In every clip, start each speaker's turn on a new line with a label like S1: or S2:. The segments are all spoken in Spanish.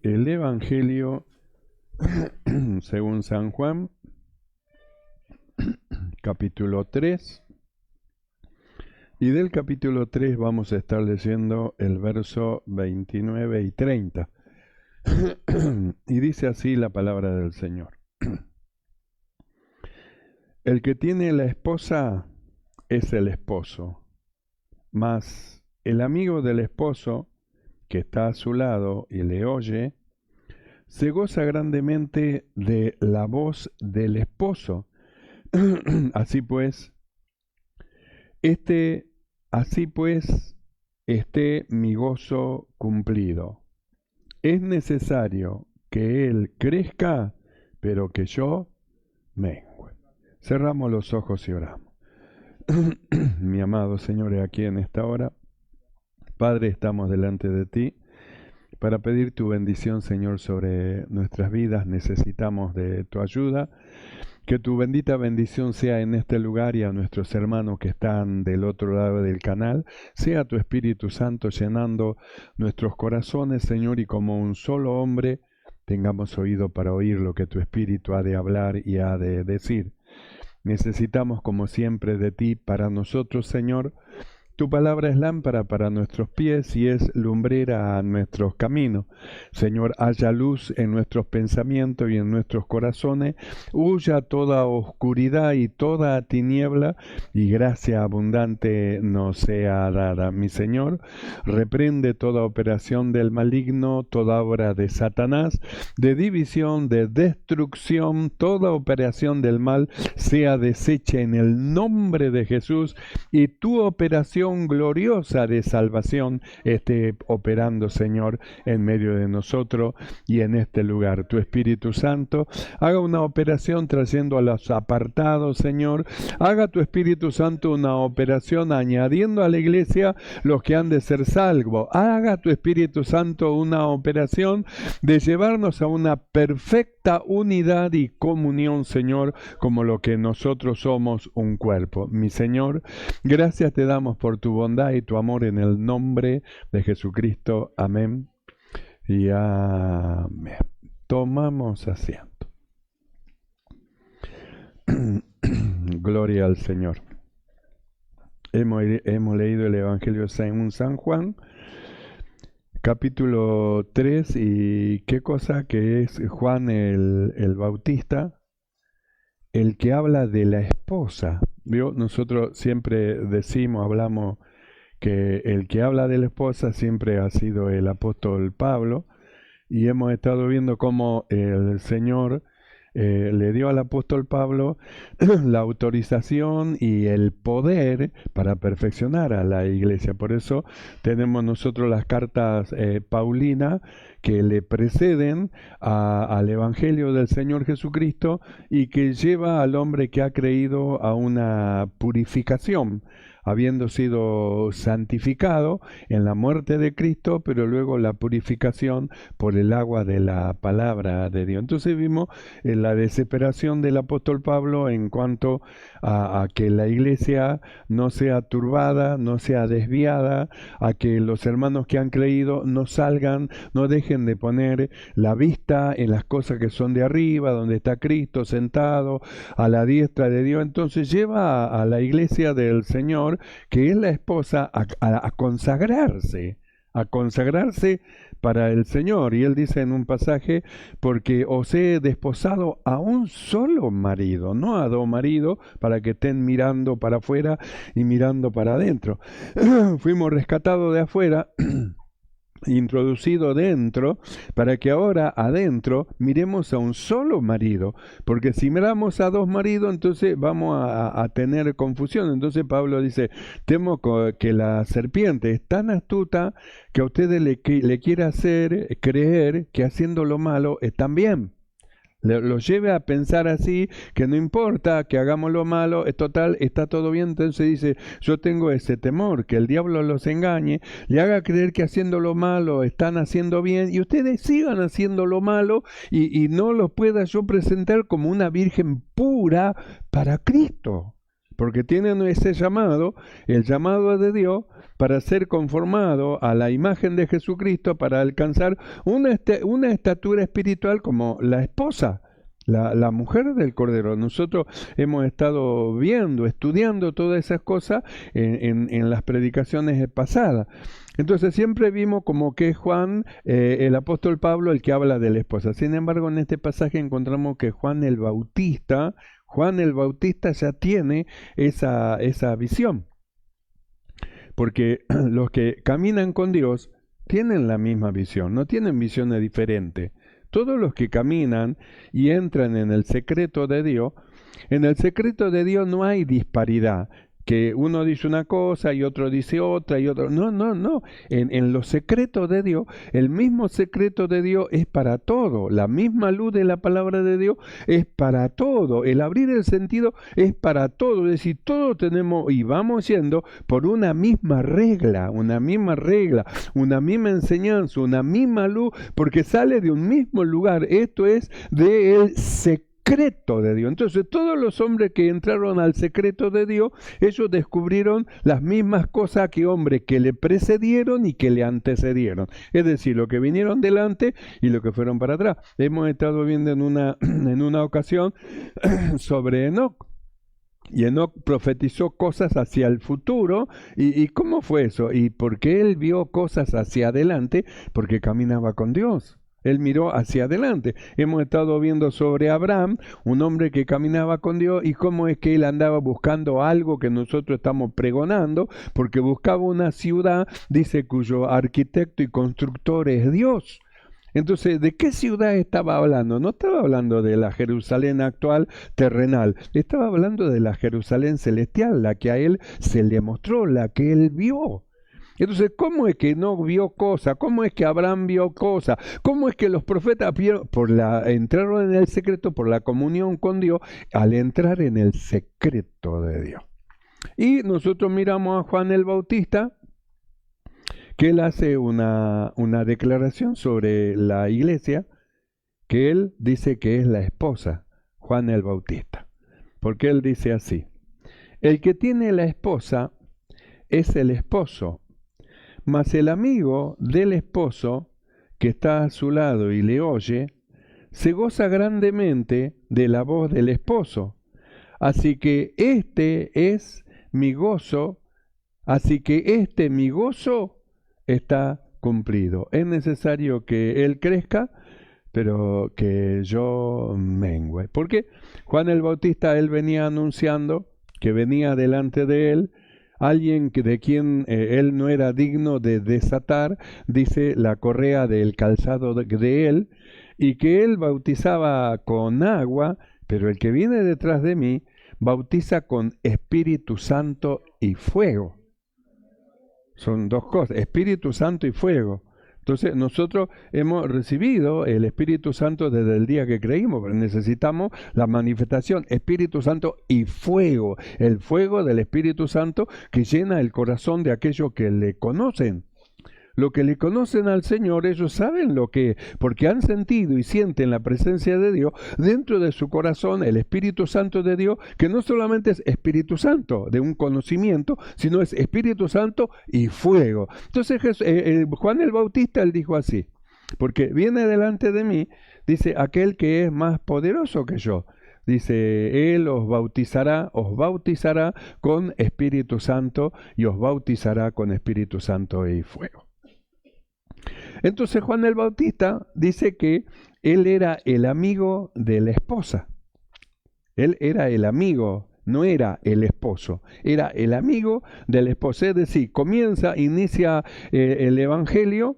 S1: El Evangelio según San Juan, capítulo 3. Y del capítulo 3 vamos a estar leyendo el verso 29 y 30. Y dice así la palabra del Señor. El que tiene la esposa es el esposo, mas el amigo del esposo, que está a su lado y le oye, se goza grandemente de la voz del esposo. Así pues, esté mi gozo cumplido. Es necesario que él crezca, pero que yo mengue. Cerramos los ojos y oramos. Mi amado Señor, aquí en esta hora, Padre, estamos delante de ti para pedir tu bendición, Señor, sobre nuestras vidas. Necesitamos de tu ayuda. Que tu bendita bendición sea en este lugar y a nuestros hermanos que están del otro lado del canal. Sea tu Espíritu Santo llenando nuestros corazones, Señor, y como un solo hombre tengamos oído para oír lo que tu Espíritu ha de hablar y ha de decir. Necesitamos, como siempre, de ti para nosotros, Señor. Tu palabra es lámpara para nuestros pies y es lumbrera a nuestros caminos. Señor, haya luz en nuestros pensamientos y en nuestros corazones. Huya toda oscuridad y toda tiniebla, y gracia abundante nos sea dada. Mi Señor, reprende toda operación del maligno, toda obra de Satanás, de división, de destrucción. Toda operación del mal sea deshecha en el nombre de Jesús, y tu operación gloriosa de salvación esté operando, Señor, en medio de nosotros y en este lugar. Tu Espíritu Santo haga una operación trayendo a los apartados, Señor. Haga tu Espíritu Santo una operación añadiendo a la iglesia los que han de ser salvos. Haga tu Espíritu Santo una operación de llevarnos a una perfecta unidad y comunión, Señor, como lo que nosotros somos, un cuerpo. Mi Señor, gracias te damos por tu bondad y tu amor en el nombre de Jesucristo. Amén y amén. Tomamos asiento. Gloria al Señor. Hemos leído el Evangelio según San Juan, capítulo 3, y qué cosa que es Juan el Bautista, el que habla de la esposa. ¿Vio? Nosotros siempre hablamos que el que habla de la esposa siempre ha sido el apóstol Pablo, y hemos estado viendo cómo el Señor le dio al apóstol Pablo la autorización y el poder para perfeccionar a la iglesia. Por eso tenemos nosotros las cartas paulinas que le preceden al Evangelio del Señor Jesucristo y que lleva al hombre que ha creído a una purificación, habiendo sido santificado en la muerte de Cristo, pero luego la purificación por el agua de la palabra de Dios. Entonces vimos la desesperación del apóstol Pablo en cuanto a que la iglesia no sea turbada, no sea desviada, a que los hermanos que han creído no salgan, no dejen de poner la vista en las cosas que son de arriba, donde está Cristo sentado a la diestra de Dios. Entonces lleva a la iglesia del Señor, que es la esposa, a consagrarse para el Señor. Y él dice en un pasaje: porque os he desposado a un solo marido, no a dos maridos, para que estén mirando para afuera y mirando para adentro. Fuimos rescatados de afuera, introducido dentro, para que ahora adentro miremos a un solo marido, porque si miramos a dos maridos entonces vamos a tener confusión. Entonces Pablo dice: temo que la serpiente es tan astuta que a ustedes le quiera hacer creer que haciendo lo malo están bien. Lo lleve a pensar así, que no importa que hagamos lo malo, es total, está todo bien. Entonces dice: yo tengo ese temor, que el diablo los engañe, le haga creer que haciendo lo malo están haciendo bien, y ustedes sigan haciendo lo malo, y no los pueda yo presentar como una virgen pura para Cristo, porque tienen ese llamado, el llamado de Dios, para ser conformado a la imagen de Jesucristo, para alcanzar una estatura espiritual como la esposa, la mujer del Cordero. Nosotros hemos estado viendo, estudiando todas esas cosas en las predicaciones pasadas. Entonces siempre vimos como que Juan, el apóstol Pablo, el que habla de la esposa. Sin embargo, en este pasaje encontramos que Juan el Bautista ya tiene esa visión. Porque los que caminan con Dios tienen la misma visión, no tienen visiones diferentes. Todos los que caminan y entran en el secreto de Dios, en el secreto de Dios no hay disparidad, que uno dice una cosa y otro dice otra y otro... No. En los secretos de Dios, el mismo secreto de Dios es para todo. La misma luz de la palabra de Dios es para todo. El abrir el sentido es para todo. Es decir, todos tenemos y vamos yendo por una misma regla, una misma enseñanza, una misma luz, porque sale de un mismo lugar. Esto es del secreto de Dios. Entonces todos los hombres que entraron al secreto de Dios, ellos descubrieron las mismas cosas que hombres que le precedieron y que le antecedieron, es decir, lo que vinieron delante y lo que fueron para atrás. Hemos estado viendo en una ocasión sobre Enoc. Y Enoc profetizó cosas hacia el futuro. ¿Y cómo fue eso? ¿Y por qué él vio cosas hacia adelante? Porque caminaba con Dios. Él miró hacia adelante. Hemos estado viendo sobre Abraham, un hombre que caminaba con Dios, y cómo es que él andaba buscando algo que nosotros estamos pregonando, porque buscaba una ciudad, dice, cuyo arquitecto y constructor es Dios. Entonces, ¿de qué ciudad estaba hablando? No estaba hablando de la Jerusalén actual terrenal, estaba hablando de la Jerusalén celestial, la que a él se le mostró, la que él vio. Entonces, ¿cómo es que no vio cosas? ¿Cómo es que Abraham vio cosas? ¿Cómo es que los profetas vieron? Entraron en el secreto por la comunión con Dios, al entrar en el secreto de Dios. Y nosotros miramos a Juan el Bautista, que él hace una declaración sobre la iglesia, que él dice que es la esposa, Juan el Bautista. Porque él dice así: el que tiene la esposa es el esposo, mas el amigo del esposo que está a su lado y le oye, se goza grandemente de la voz del esposo. Así que mi gozo está cumplido. Es necesario que él crezca, pero que yo mengüe. Porque Juan el Bautista, él venía anunciando que venía delante de él alguien de quien él no era digno de desatar, dice, la correa del calzado de él, y que él bautizaba con agua, pero el que viene detrás de mí bautiza con Espíritu Santo y fuego. Son dos cosas, Espíritu Santo y fuego. Entonces nosotros hemos recibido el Espíritu Santo desde el día que creímos, pero necesitamos la manifestación Espíritu Santo y fuego, el fuego del Espíritu Santo que llena el corazón de aquellos que le conocen. Lo que le conocen al Señor, ellos saben lo que, porque han sentido y sienten la presencia de Dios dentro de su corazón, el Espíritu Santo de Dios, que no solamente es Espíritu Santo de un conocimiento, sino es Espíritu Santo y fuego. Entonces Juan el Bautista, él dijo así, porque viene delante de mí, dice, aquel que es más poderoso que yo. Dice, él os bautizará con Espíritu Santo y os bautizará con Espíritu Santo y fuego. Entonces Juan el Bautista dice que él era el amigo de la esposa. Él era el amigo, no era el esposo, era el amigo de la esposa. Es decir, inicia el Evangelio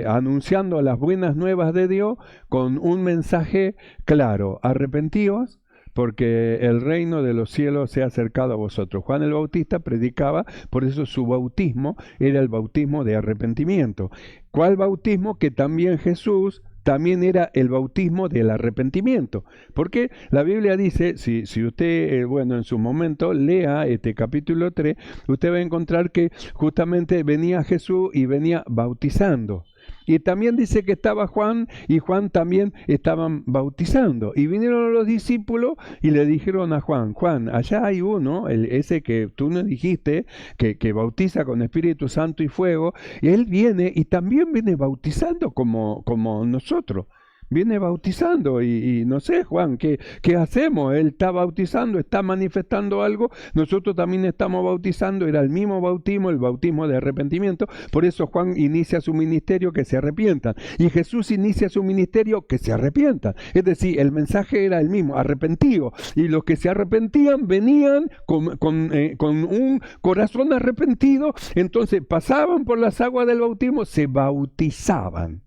S1: anunciando las buenas nuevas de Dios con un mensaje claro: arrepentíos, porque el reino de los cielos se ha acercado a vosotros. Juan el Bautista predicaba, por eso su bautismo era el bautismo de arrepentimiento. ¿Cuál bautismo? Que también Jesús también era el bautismo del arrepentimiento. Porque la Biblia dice, si usted, en su momento lea este capítulo 3, usted va a encontrar que justamente venía Jesús y venía bautizando. Y también dice que estaba Juan, y Juan también estaban bautizando. Y vinieron los discípulos y le dijeron a Juan, Juan, allá hay uno, ese que tú nos dijiste, que bautiza con Espíritu Santo y fuego, y él viene y también viene bautizando como nosotros. Viene bautizando y no sé, Juan, ¿qué hacemos? Él está bautizando, está manifestando algo, nosotros también estamos bautizando, era el mismo bautismo, el bautismo de arrepentimiento, por eso Juan inicia su ministerio, que se arrepientan, y Jesús inicia su ministerio, que se arrepientan, es decir, el mensaje era el mismo, arrepentido, y los que se arrepentían venían con un corazón arrepentido, entonces pasaban por las aguas del bautismo, se bautizaban.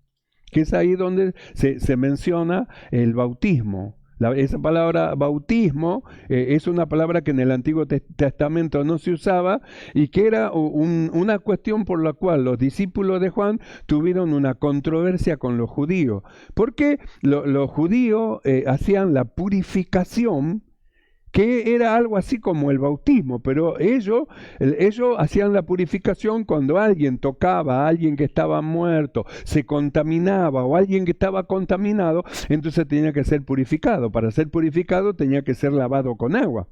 S1: Que es ahí donde se menciona el bautismo. Esa palabra bautismo es una palabra que en el Antiguo Testamento no se usaba y que era una cuestión por la cual los discípulos de Juan tuvieron una controversia con los judíos. Porque los judíos hacían la purificación, que era algo así como el bautismo, pero ellos hacían la purificación cuando alguien tocaba a alguien que estaba muerto, se contaminaba, o alguien que estaba contaminado, entonces tenía que ser purificado. Para ser purificado tenía que ser lavado con agua.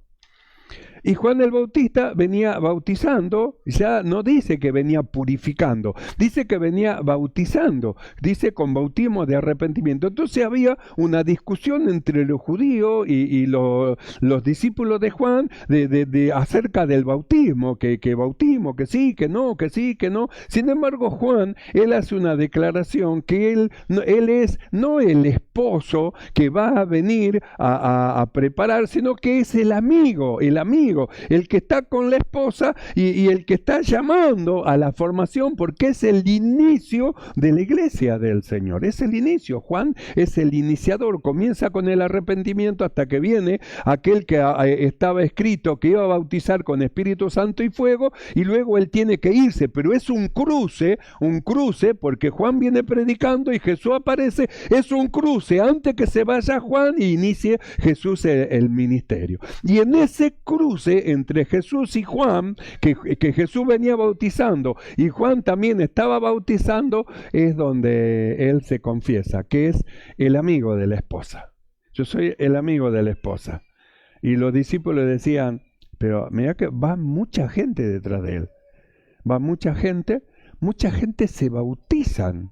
S1: Y Juan el Bautista venía bautizando, ya no dice que venía purificando, dice que venía bautizando, dice con bautismo de arrepentimiento. Entonces había una discusión entre los judíos y los discípulos de Juan acerca del bautismo, que bautismo, que sí, que no, que sí, que no. Sin embargo, Juan, él hace una declaración que él es no el esposo que va a venir a preparar, sino que es el amigo, el que está con la esposa y el que está llamando a la formación, porque es el inicio de la iglesia del Señor. Es el inicio. Juan es el iniciador. Comienza con el arrepentimiento hasta que viene aquel que estaba escrito que iba a bautizar con Espíritu Santo y fuego, y luego él tiene que irse. Pero es un cruce, porque Juan viene predicando y Jesús aparece. Es un cruce antes que se vaya Juan y inicie Jesús el ministerio. Y en ese cruce entre Jesús y Juan, que Jesús venía bautizando y Juan también estaba bautizando, es donde él se confiesa que es el amigo de la esposa. Yo soy el amigo de la esposa. Y los discípulos decían, pero mira que va mucha gente detrás de él. Va mucha gente se bautizan.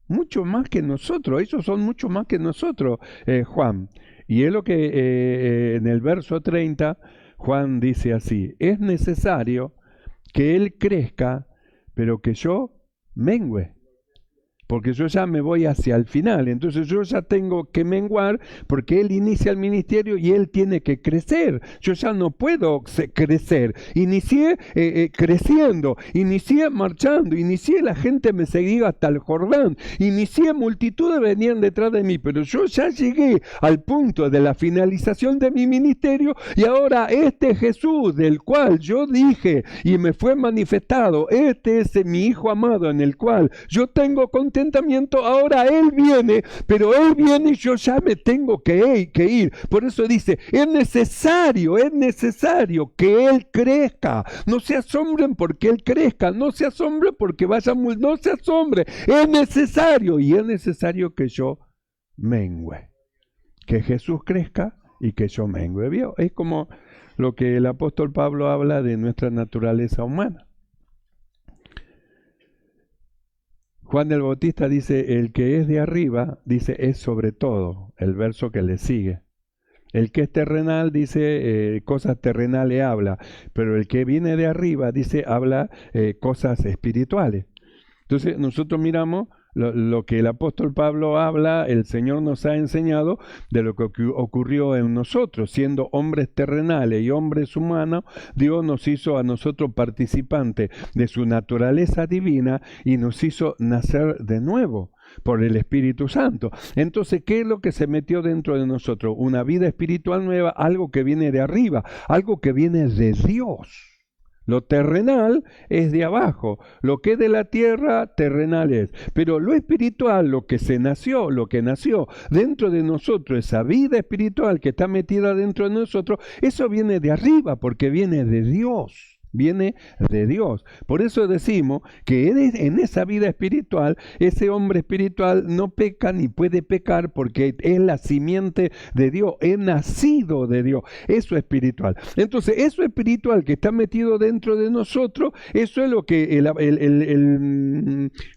S1: Mucho más que nosotros, ellos son mucho más que nosotros, Juan. Y es lo que en el verso 30 Juan dice así: es necesario que él crezca, pero que yo mengüe. Porque yo ya me voy hacia el final, entonces yo ya tengo que menguar, porque él inicia el ministerio y él tiene que crecer. Yo ya no puedo crecer. Inicié creciendo, inicié marchando, inicié, la gente me seguía hasta el Jordán, inicié, multitudes venían detrás de mí, pero yo ya llegué al punto de la finalización de mi ministerio, y ahora este Jesús del cual yo dije y me fue manifestado, este es mi Hijo amado en el cual yo tengo contentamiento, ahora Él viene, pero Él viene y yo ya me tengo que ir. Por eso dice, es necesario que Él crezca. No se asombren porque Él crezca, no se asombren porque vaya muy, no se asombren. Es necesario, y es necesario que yo mengüe. Que Jesús crezca y que yo mengüe. ¿Vio? Es como lo que el apóstol Pablo habla de nuestra naturaleza humana. Juan el Bautista dice, el que es de arriba, dice, es sobre todo, el verso que le sigue. El que es terrenal, dice, cosas terrenales habla, pero el que viene de arriba, dice, habla cosas espirituales. Entonces nosotros miramos lo que el apóstol Pablo habla, el Señor nos ha enseñado de lo que ocurrió en nosotros. Siendo hombres terrenales y hombres humanos, Dios nos hizo a nosotros participantes de su naturaleza divina y nos hizo nacer de nuevo por el Espíritu Santo. Entonces, ¿qué es lo que se metió dentro de nosotros? Una vida espiritual nueva, algo que viene de arriba, algo que viene de Dios. Lo terrenal es de abajo, lo que es de la tierra, terrenal es. Pero lo espiritual, lo que nació dentro de nosotros, esa vida espiritual que está metida dentro de nosotros, eso viene de arriba, porque viene de Dios. viene de Dios. Por eso decimos que en esa vida espiritual, ese hombre espiritual no peca ni puede pecar porque es la simiente de Dios, es nacido de Dios. Eso es espiritual. Entonces, eso espiritual que está metido dentro de nosotros, eso es lo que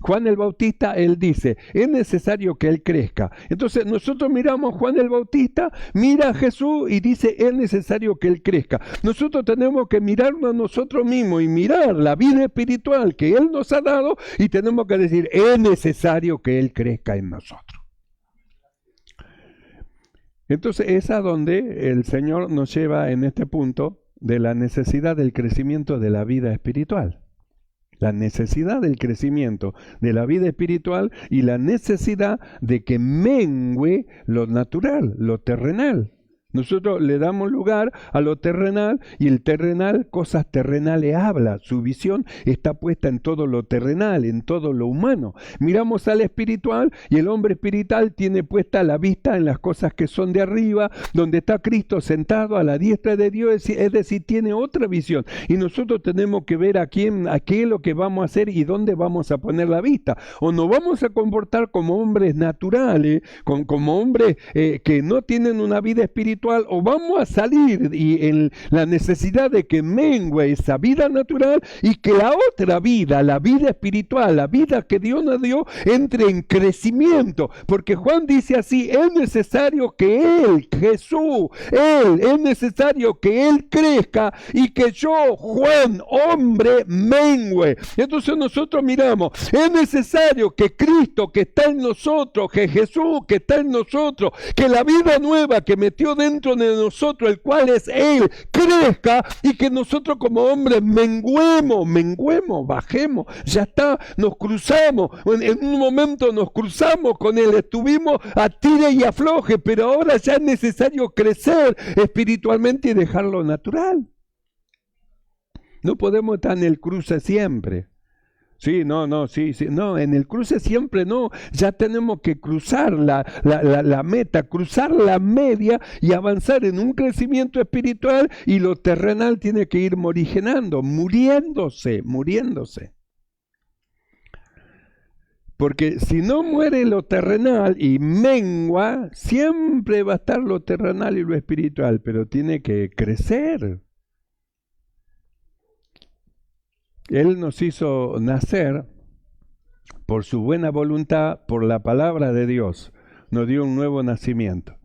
S1: Juan el Bautista, él dice, es necesario que él crezca. Entonces, nosotros miramos a Juan el Bautista, mira a Jesús y dice, es necesario que él crezca. Nosotros tenemos que mirarnos a nosotros mismos y mirar la vida espiritual que él nos ha dado y tenemos que decir, es necesario que él crezca en nosotros. Entonces es a donde el Señor nos lleva en este punto de la necesidad del crecimiento de la vida espiritual. La necesidad del crecimiento de la vida espiritual y la necesidad de que mengüe lo natural, lo terrenal. Nosotros le damos lugar a lo terrenal y el terrenal, cosas terrenales habla. Su visión está puesta en todo lo terrenal, en todo lo humano. Miramos al espiritual y el hombre espiritual tiene puesta la vista en las cosas que son de arriba, donde está Cristo sentado a la diestra de Dios, es decir, tiene otra visión. Y nosotros tenemos que ver a qué es lo que vamos a hacer y dónde vamos a poner la vista. O nos vamos a comportar como hombres naturales, como hombres que no tienen una vida espiritual, o vamos a salir y en la necesidad de que mengue esa vida natural y que la otra vida, la vida espiritual, la vida que Dios nos dio, entre en crecimiento. Porque Juan dice así, es necesario que Él, Jesús, Él, es necesario que Él crezca y que yo, Juan, hombre, mengue. Entonces nosotros miramos, es necesario que Cristo que está en nosotros, que Jesús que está en nosotros, que la vida nueva que metió dentro de nosotros, el cual es Él, crezca y que nosotros como hombres menguemos, bajemos, ya está, nos cruzamos, en un momento nos cruzamos con Él, estuvimos a tire y afloje, pero ahora ya es necesario crecer espiritualmente y dejarlo natural. No podemos estar en el cruce siempre. Sí, no, en el cruce siempre no, ya tenemos que cruzar la meta, cruzar la media y avanzar en un crecimiento espiritual y lo terrenal tiene que ir morigerando, muriéndose. Porque si no muere lo terrenal y mengua, siempre va a estar lo terrenal y lo espiritual, pero tiene que crecer. Él nos hizo nacer por su buena voluntad, por la palabra de Dios. Nos dio un nuevo nacimiento.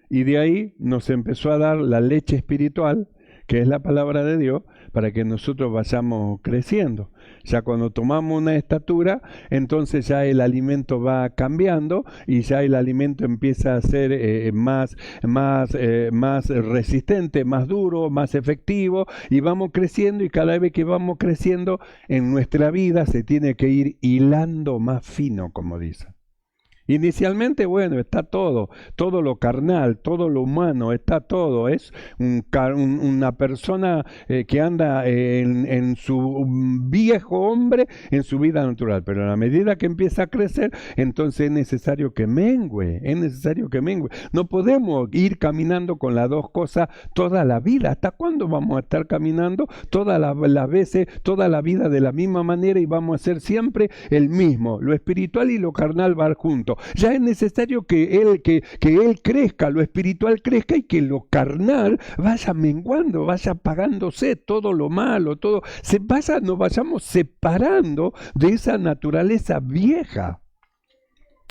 S1: Y de ahí nos empezó a dar la leche espiritual, que es la palabra de Dios, para que nosotros vayamos creciendo. Ya cuando tomamos una estatura, entonces ya el alimento va cambiando y ya el alimento empieza a ser más resistente, más duro, más efectivo, y vamos creciendo, y cada vez que vamos creciendo en nuestra vida se tiene que ir hilando más fino, como dice. Inicialmente, bueno, está todo lo carnal, todo lo humano, está todo. Es una persona que anda en su viejo hombre, en su vida natural. Pero a la medida que empieza a crecer, entonces es necesario que mengue, No podemos ir caminando con las dos cosas toda la vida. ¿Hasta cuándo vamos a estar caminando todas las veces, toda la vida de la misma manera y vamos a ser siempre el mismo? Lo espiritual y lo carnal van juntos. Ya es necesario que él crezca, lo espiritual crezca y que lo carnal vaya menguando, vaya apagándose, todo lo malo, nos vayamos separando de esa naturaleza vieja,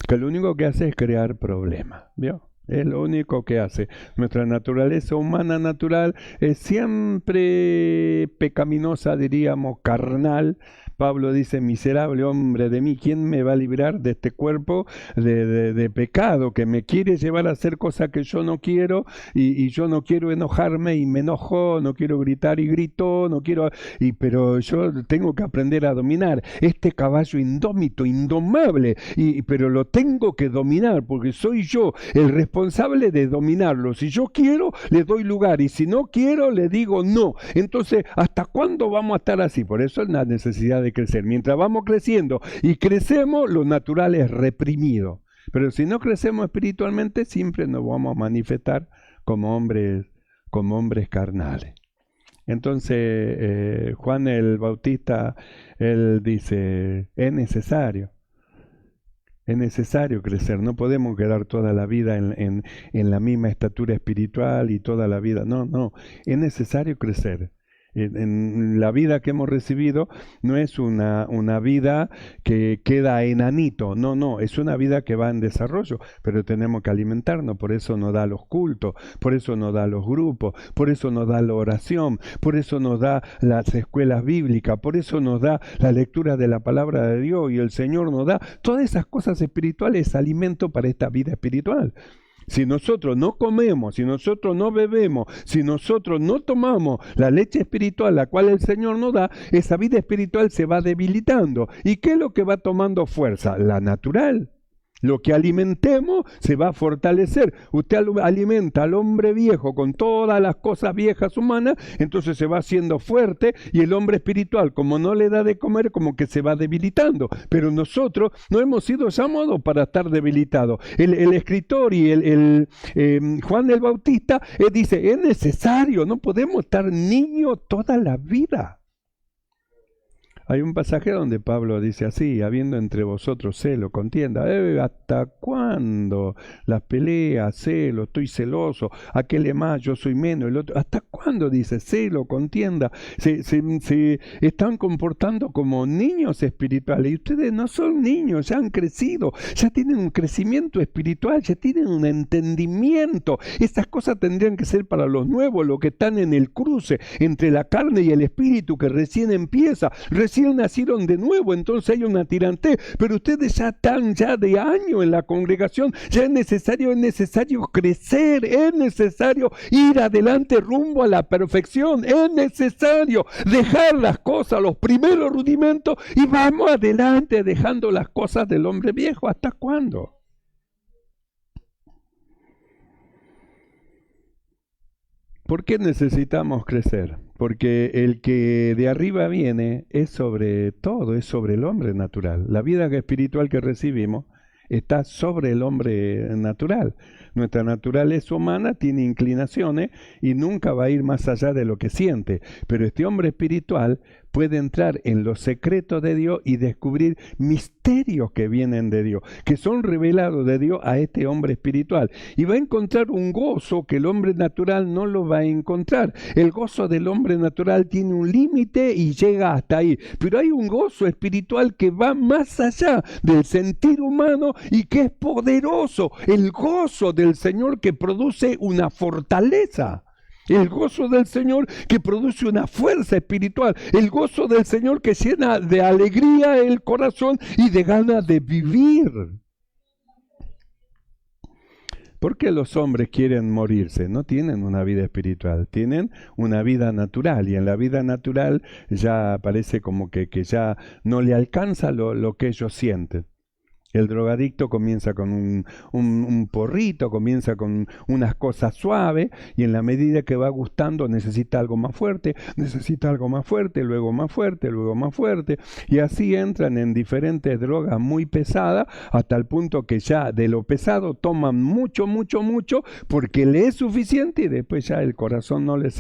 S1: que lo único que hace es crear problemas, ¿vio? Es lo único que hace. Nuestra naturaleza humana natural es siempre pecaminosa, diríamos, carnal. Pablo dice, miserable hombre de mí, ¿quién me va a librar de este cuerpo de pecado que me quiere llevar a hacer cosas que yo no quiero y yo no quiero enojarme y me enojo, no quiero gritar y grito, pero yo tengo que aprender a dominar este caballo indómito, indomable, pero lo tengo que dominar porque soy yo el responsable de dominarlo. Si yo quiero, le doy lugar y si no quiero, le digo no. Entonces, ¿hasta cuándo vamos a estar así? Por eso es la necesidad de crecer. Mientras vamos creciendo y crecemos, lo natural es reprimido. Pero si no crecemos espiritualmente, siempre nos vamos a manifestar como hombres carnales. Entonces Juan el Bautista, él dice, es necesario crecer, no podemos quedar toda la vida en la misma estatura espiritual y toda la vida, no, es necesario crecer. En la vida que hemos recibido no es una vida que queda enanito, no, es una vida que va en desarrollo, pero tenemos que alimentarnos, por eso nos da los cultos, por eso nos da los grupos, por eso nos da la oración, por eso nos da las escuelas bíblicas, por eso nos da la lectura de la palabra de Dios y el Señor nos da todas esas cosas espirituales, alimento para esta vida espiritual. Si nosotros no comemos, si nosotros no bebemos, si nosotros no tomamos la leche espiritual, la cual el Señor nos da, esa vida espiritual se va debilitando. ¿Y qué es lo que va tomando fuerza? La natural. Lo que alimentemos se va a fortalecer. Usted alimenta al hombre viejo con todas las cosas viejas humanas, entonces se va haciendo fuerte, y el hombre espiritual, como no le da de comer, como que se va debilitando. Pero nosotros no hemos sido llamados para estar debilitados. El escritor y Juan el Bautista dice, es necesario, no podemos estar niños toda la vida. Hay un pasaje donde Pablo dice así, habiendo entre vosotros celo, contienda. ¿Hasta cuándo las peleas, celo, estoy celoso, aquel es más, yo soy menos, el otro? ¿Hasta cuándo dice celo, contienda? Se están comportando como niños espirituales, y ustedes no son niños, ya han crecido, ya tienen un crecimiento espiritual, ya tienen un entendimiento. Estas cosas tendrían que ser para los nuevos, los que están en el cruce entre la carne y el espíritu, que recién empieza, recién nacieron de nuevo, entonces hay una tirantez, pero ustedes ya están ya de año en la congregación, ya es necesario crecer, es necesario ir adelante rumbo a la perfección, es necesario dejar las cosas, los primeros rudimentos, y vamos adelante dejando las cosas del hombre viejo. ¿Hasta cuándo? ¿Por qué necesitamos crecer? Porque el que de arriba viene es sobre todo, es sobre el hombre natural. La vida espiritual que recibimos está sobre el hombre natural. Nuestra naturaleza humana tiene inclinaciones y nunca va a ir más allá de lo que siente. Pero este hombre espiritual puede entrar en los secretos de Dios y descubrir misterios que vienen de Dios, que son revelados de Dios a este hombre espiritual. Y va a encontrar un gozo que el hombre natural no lo va a encontrar. El gozo del hombre natural tiene un límite y llega hasta ahí. Pero hay un gozo espiritual que va más allá del sentir humano y que es poderoso. El gozo del Señor que produce una fortaleza. El gozo del Señor que produce una fuerza espiritual. El gozo del Señor que llena de alegría el corazón y de ganas de vivir. ¿Por qué los hombres quieren morirse? No tienen una vida espiritual, tienen una vida natural. Y en la vida natural ya parece como que ya no le alcanza lo que ellos sienten. El drogadicto comienza con un porrito, comienza con unas cosas suaves, y en la medida que va gustando necesita algo más fuerte, luego más fuerte, luego más fuerte, y así entran en diferentes drogas muy pesadas, hasta el punto que ya de lo pesado toman mucho, porque le es suficiente, y después ya el corazón no le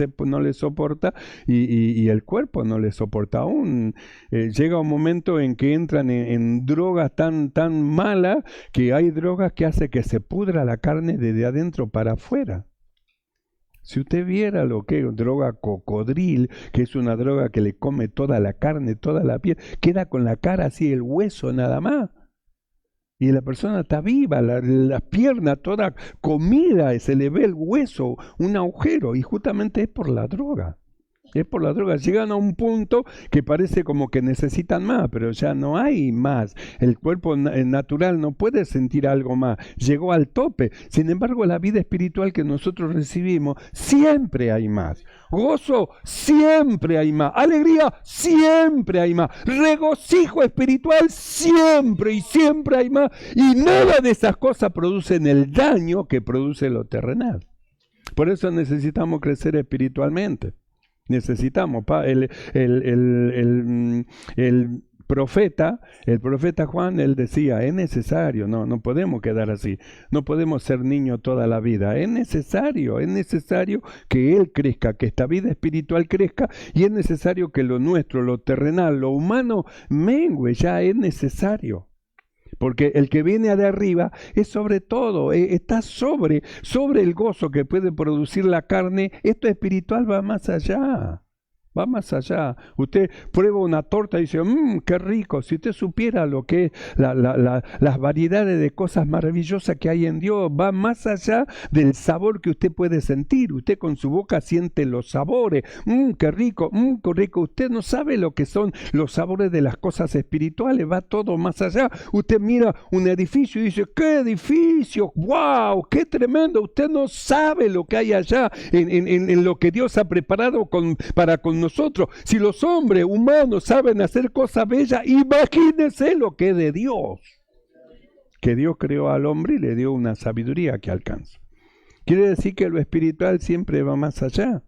S1: soporta, y el cuerpo no le soporta aún. Llega un momento en que entran en drogas tan mala, que hay drogas que hace que se pudra la carne desde adentro para afuera. Si usted viera lo que es droga cocodril, que es una droga que le come toda la carne, toda la piel, queda con la cara así, el hueso nada más. Y la persona está viva, la pierna toda comida, se le ve el hueso, un agujero, y justamente es por la droga. Es por la droga. Llegan a un punto que parece como que necesitan más, pero ya no hay más. El cuerpo natural no puede sentir algo más. Llegó al tope. Sin embargo, la vida espiritual que nosotros recibimos, siempre hay más. Gozo, siempre hay más. Alegría, siempre hay más. Regocijo espiritual, siempre y siempre hay más. Y nada de esas cosas producen el daño que produce lo terrenal. Por eso necesitamos crecer espiritualmente. Necesitamos, el profeta Juan, él decía, es necesario, no podemos quedar así, no podemos ser niños toda la vida, es necesario que Él crezca, que esta vida espiritual crezca, y es necesario que lo nuestro, lo terrenal, lo humano, mengue, ya es necesario. Porque el que viene de arriba es sobre todo, está sobre el gozo que puede producir la carne. Esto espiritual va más allá. Va más allá. Usted prueba una torta y dice, qué rico. Si usted supiera lo que es las variedades de cosas maravillosas que hay en Dios, va más allá del sabor que usted puede sentir. Usted con su boca siente los sabores. Qué rico, qué rico. Usted no sabe lo que son los sabores de las cosas espirituales. Va todo más allá. Usted mira un edificio y dice, ¡qué edificio! ¡Wow! ¡Qué tremendo! Usted no sabe lo que hay allá en lo que Dios ha preparado para con nosotros. Si los hombres humanos saben hacer cosas bellas, imagínense lo que es de Dios. Que Dios creó al hombre y le dio una sabiduría que alcanza. Quiere decir que lo espiritual siempre va más allá.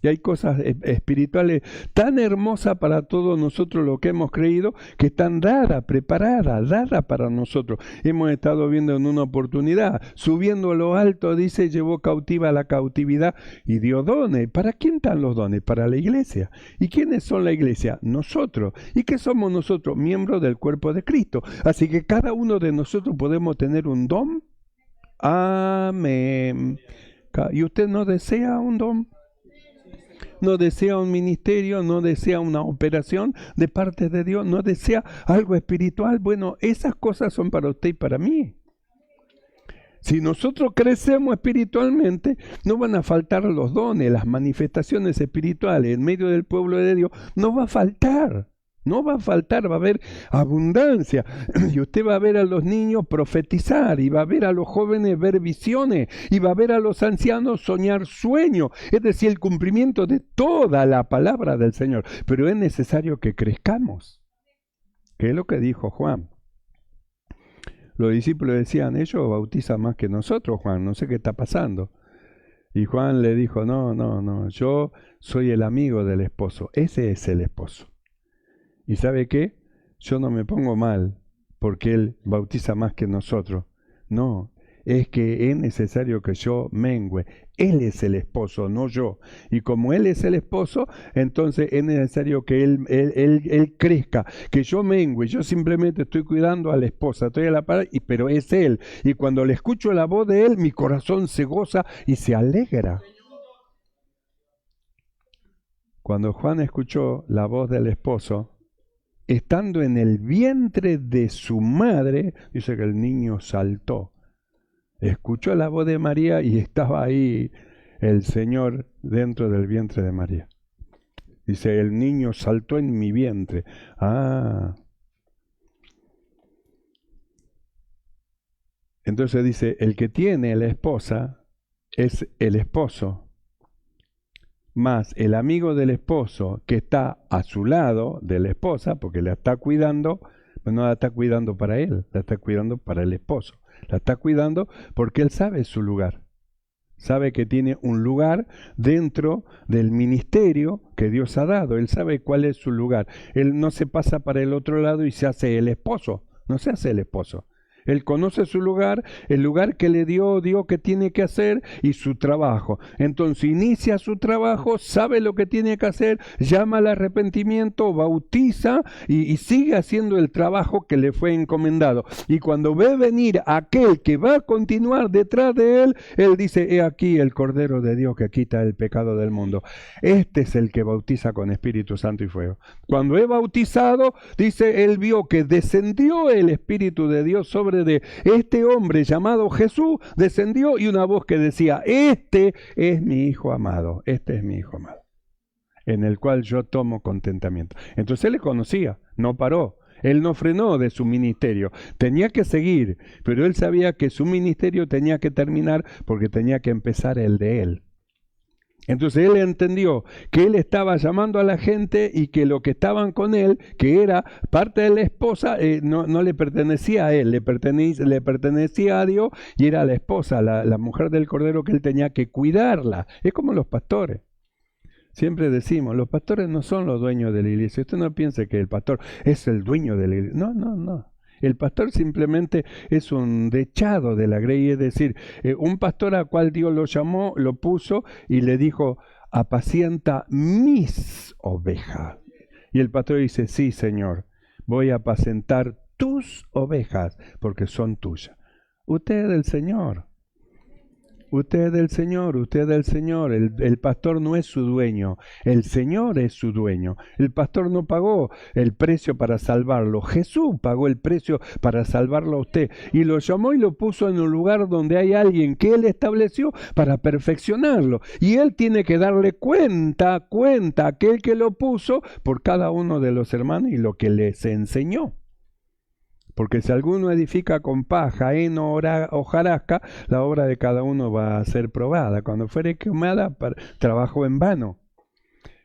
S1: Y hay cosas espirituales tan hermosas para todos nosotros, lo que hemos creído, que están dadas, preparadas, dadas para nosotros. Hemos estado viendo en una oportunidad, subiendo a lo alto, dice, llevó cautiva la cautividad y dio dones. ¿Para quién están los dones? Para la iglesia. ¿Y quiénes son la iglesia? Nosotros. ¿Y qué somos nosotros? Miembros del cuerpo de Cristo. Así que cada uno de nosotros podemos tener un don. Amén. ¿Y usted no desea un don? ¿No desea un ministerio? ¿No desea una operación de parte de Dios? ¿No desea algo espiritual? Bueno, esas cosas son para usted y para mí. Si nosotros crecemos espiritualmente, no van a faltar los dones, las manifestaciones espirituales en medio del pueblo de Dios. No va a faltar. No va a faltar, va a haber abundancia. Y usted va a ver a los niños profetizar, y va a ver a los jóvenes ver visiones, y va a ver a los ancianos soñar sueños. Es decir, el cumplimiento de toda la palabra del Señor. Pero es necesario que crezcamos. ¿Qué es lo que dijo Juan? Los discípulos decían, ellos bautizan más que nosotros, Juan, no sé qué está pasando. Y Juan le dijo, no, yo soy el amigo del esposo. Ese es el esposo. ¿Y sabe qué? Yo no me pongo mal porque Él bautiza más que nosotros. No, es que es necesario que yo mengüe. Él es el esposo, no yo. Y como Él es el esposo, entonces es necesario que Él crezca, que yo mengüe. Yo simplemente estoy cuidando a la esposa, estoy a la par, pero es Él. Y cuando le escucho la voz de Él, mi corazón se goza y se alegra. Cuando Juan escuchó la voz del esposo, estando en el vientre de su madre, dice que el niño saltó. Escuchó la voz de María y estaba ahí el Señor dentro del vientre de María. Dice, el niño saltó en mi vientre. Entonces dice, el que tiene la esposa es el esposo, más el amigo del esposo que está a su lado de la esposa, porque la está cuidando, pues no la está cuidando para él, la está cuidando para el esposo. La está cuidando porque él sabe su lugar. Sabe que tiene un lugar dentro del ministerio que Dios ha dado. Él sabe cuál es su lugar. Él no se pasa para el otro lado y se hace el esposo. No se hace el esposo. Él conoce su lugar, el lugar que le dio Dios que tiene que hacer y su trabajo. Entonces inicia su trabajo, sabe lo que tiene que hacer, llama al arrepentimiento, bautiza y sigue haciendo el trabajo que le fue encomendado. Y cuando ve venir aquel que va a continuar detrás de él, él dice, he aquí el Cordero de Dios que quita el pecado del mundo. Este es el que bautiza con Espíritu Santo y fuego. Cuando he bautizado, dice, él vio que descendió el Espíritu de Dios sobre de este hombre llamado Jesús, descendió y una voz que decía, este es mi Hijo amado, este es mi Hijo amado, en el cual yo tomo contentamiento. Entonces él le conocía, no paró, él no frenó de su ministerio, tenía que seguir, pero él sabía que su ministerio tenía que terminar porque tenía que empezar el de él. Entonces él entendió que él estaba llamando a la gente y que lo que estaban con él, que era parte de la esposa, no le pertenecía a él, le pertenecía a Dios y era la esposa, la mujer del Cordero que él tenía que cuidarla. Es como los pastores. Siempre decimos, los pastores no son los dueños de la iglesia. Usted no piense que el pastor es el dueño de la iglesia. No, no, no. El pastor simplemente es un dechado de la grey, es decir, un pastor al cual Dios lo llamó, lo puso y le dijo, apacienta mis ovejas. Y el pastor dice, sí, Señor, voy a apacentar tus ovejas porque son tuyas. Usted es del Señor. Usted es del Señor, usted es del Señor. El pastor no es su dueño, el Señor es su dueño. El pastor no pagó el precio para salvarlo. Jesús pagó el precio para salvarlo a usted. Y lo llamó y lo puso en un lugar donde hay alguien que Él estableció para perfeccionarlo. Y Él tiene que darle cuenta a aquel que lo puso por cada uno de los hermanos y lo que les enseñó. Porque si alguno edifica con paja, heno, hojarasca, la obra de cada uno va a ser probada. Cuando fuere quemada, trabajó en vano.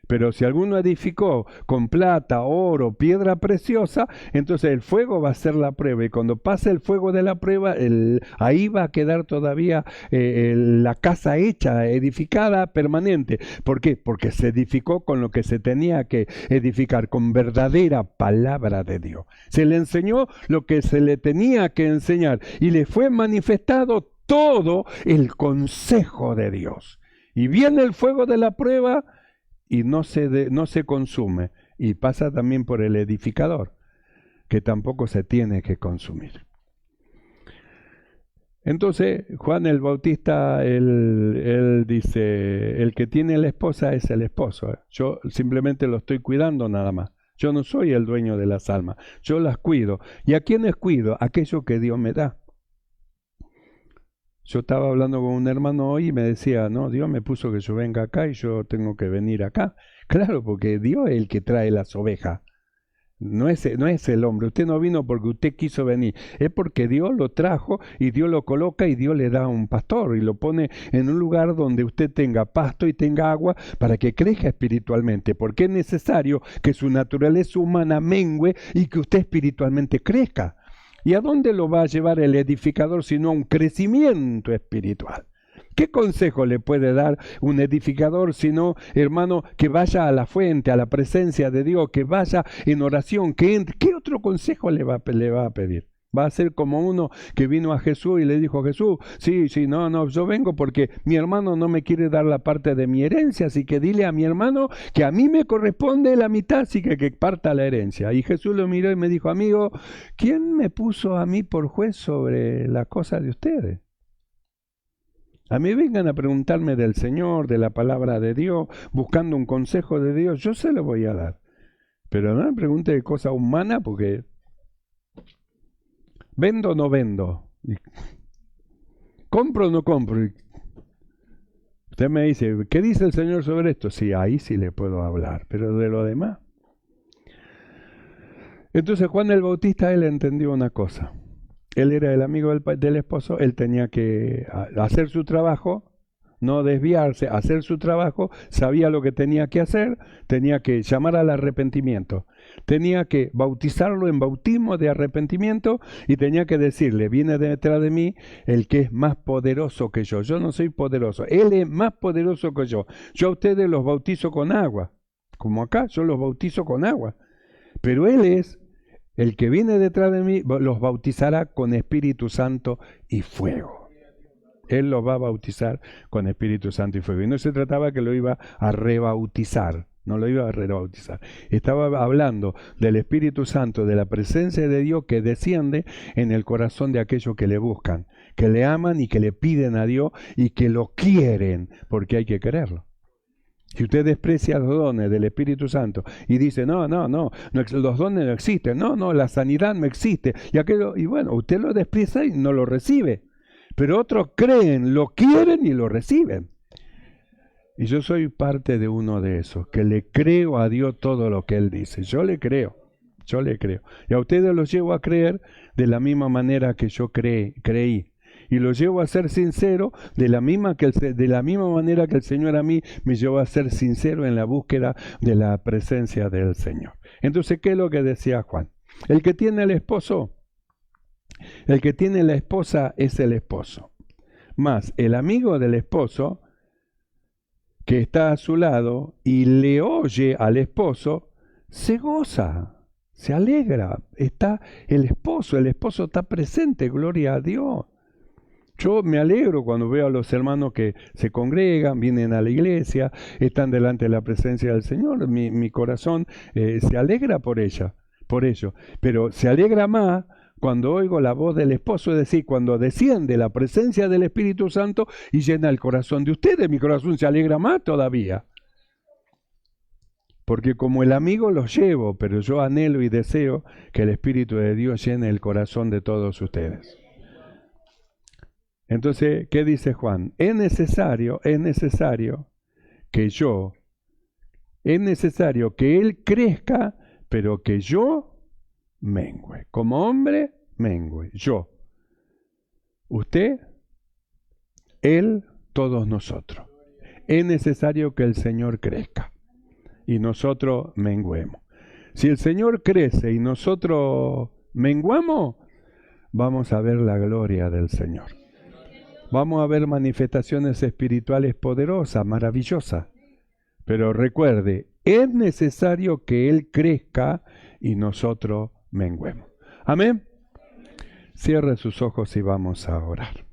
S1: Pero si alguno edificó con plata, oro, piedra preciosa, entonces el fuego va a ser la prueba. Y cuando pase el fuego de la prueba, ahí va a quedar todavía la casa hecha, edificada, permanente. ¿Por qué? Porque se edificó con lo que se tenía que edificar, con verdadera palabra de Dios. Se le enseñó lo que se le tenía que enseñar y le fue manifestado todo el consejo de Dios. Y viene el fuego de la prueba y no se consume, y pasa también por el edificador, que tampoco se tiene que consumir. Entonces Juan el Bautista, él dice, el que tiene la esposa es el esposo, yo simplemente lo estoy cuidando nada más, yo no soy el dueño de las almas, yo las cuido. ¿Y a quiénes cuido? Aquello que Dios me da. Yo estaba hablando con un hermano hoy y me decía, no, Dios me puso que yo venga acá y yo tengo que venir acá. Claro, porque Dios es el que trae las ovejas. No es el hombre. Usted no vino porque usted quiso venir. Es porque Dios lo trajo y Dios lo coloca y Dios le da un pastor y lo pone en un lugar donde usted tenga pasto y tenga agua para que crezca espiritualmente. Porque es necesario que su naturaleza humana mengue y que usted espiritualmente crezca. ¿Y a dónde lo va a llevar el edificador sino a un crecimiento espiritual? ¿Qué consejo le puede dar un edificador sino, hermano, que vaya a la fuente, a la presencia de Dios, que vaya en oración, que entre? ¿Qué otro consejo le va a pedir? Va a ser como uno que vino a Jesús y le dijo, Jesús, sí, no, yo vengo porque mi hermano no me quiere dar la parte de mi herencia, así que dile a mi hermano que a mí me corresponde la mitad, así que parta la herencia. Y Jesús lo miró y me dijo, amigo, ¿quién me puso a mí por juez sobre las cosas de ustedes? A mí vengan a preguntarme del Señor, de la palabra de Dios, buscando un consejo de Dios, yo se lo voy a dar. Pero no me pregunte de cosas humanas porque... ¿Vendo o no vendo? ¿Compro o no compro? Usted me dice, ¿qué dice el Señor sobre esto? Sí, ahí sí le puedo hablar, pero de lo demás. Entonces Juan el Bautista, él entendió una cosa. Él era el amigo del esposo, él tenía que hacer su trabajo, no desviarse, hacer su trabajo, sabía lo que tenía que hacer, tenía que llamar al arrepentimiento, tenía que bautizarlo en bautismo de arrepentimiento y tenía que decirle, viene detrás de mí el que es más poderoso que yo no soy poderoso, él es más poderoso que yo a ustedes los bautizo con agua, como acá, yo los bautizo con agua, pero él es el que viene detrás de mí, los bautizará con Espíritu Santo y fuego. Él los va a bautizar con Espíritu Santo y fuego. Y no se trataba que lo iba a rebautizar, no lo iba a rebautizar. Estaba hablando del Espíritu Santo, de la presencia de Dios que desciende en el corazón de aquellos que le buscan, que le aman y que le piden a Dios y que lo quieren, porque hay que quererlo. Si usted desprecia los dones del Espíritu Santo y dice, no, los dones no existen, no, la sanidad no existe, y bueno, usted lo desprecia y no lo recibe. Pero otros creen, lo quieren y lo reciben. Y yo soy parte de uno de esos, que le creo a Dios todo lo que Él dice. Yo le creo. Y a ustedes los llevo a creer de la misma manera que yo creí. Y los llevo a ser sincero de la misma manera que el Señor a mí me llevó a ser sincero en la búsqueda de la presencia del Señor. Entonces, ¿qué es lo que decía Juan? El que tiene el esposo, el que tiene la esposa es el esposo. Más, el amigo del esposo que está a su lado y le oye al esposo, se goza, se alegra, está el esposo está presente, gloria a Dios. Yo me alegro cuando veo a los hermanos que se congregan, vienen a la iglesia, están delante de la presencia del Señor. Mi corazón se alegra por ello. Pero se alegra más cuando oigo la voz del esposo, es decir, cuando desciende la presencia del Espíritu Santo y llena el corazón de ustedes. Mi corazón se alegra más todavía. Porque como el amigo los llevo, pero yo anhelo y deseo que el Espíritu de Dios llene el corazón de todos ustedes. Entonces, ¿qué dice Juan? Es necesario que Él crezca, pero que yo mengüe. Como hombre, mengüe. Yo. Usted, Él, todos nosotros. Es necesario que el Señor crezca y nosotros menguemos. Si el Señor crece y nosotros menguamos, vamos a ver la gloria del Señor. Vamos a ver manifestaciones espirituales poderosas, maravillosas. Pero recuerde, es necesario que Él crezca y nosotros menguemos. Amén. Cierre sus ojos y vamos a orar.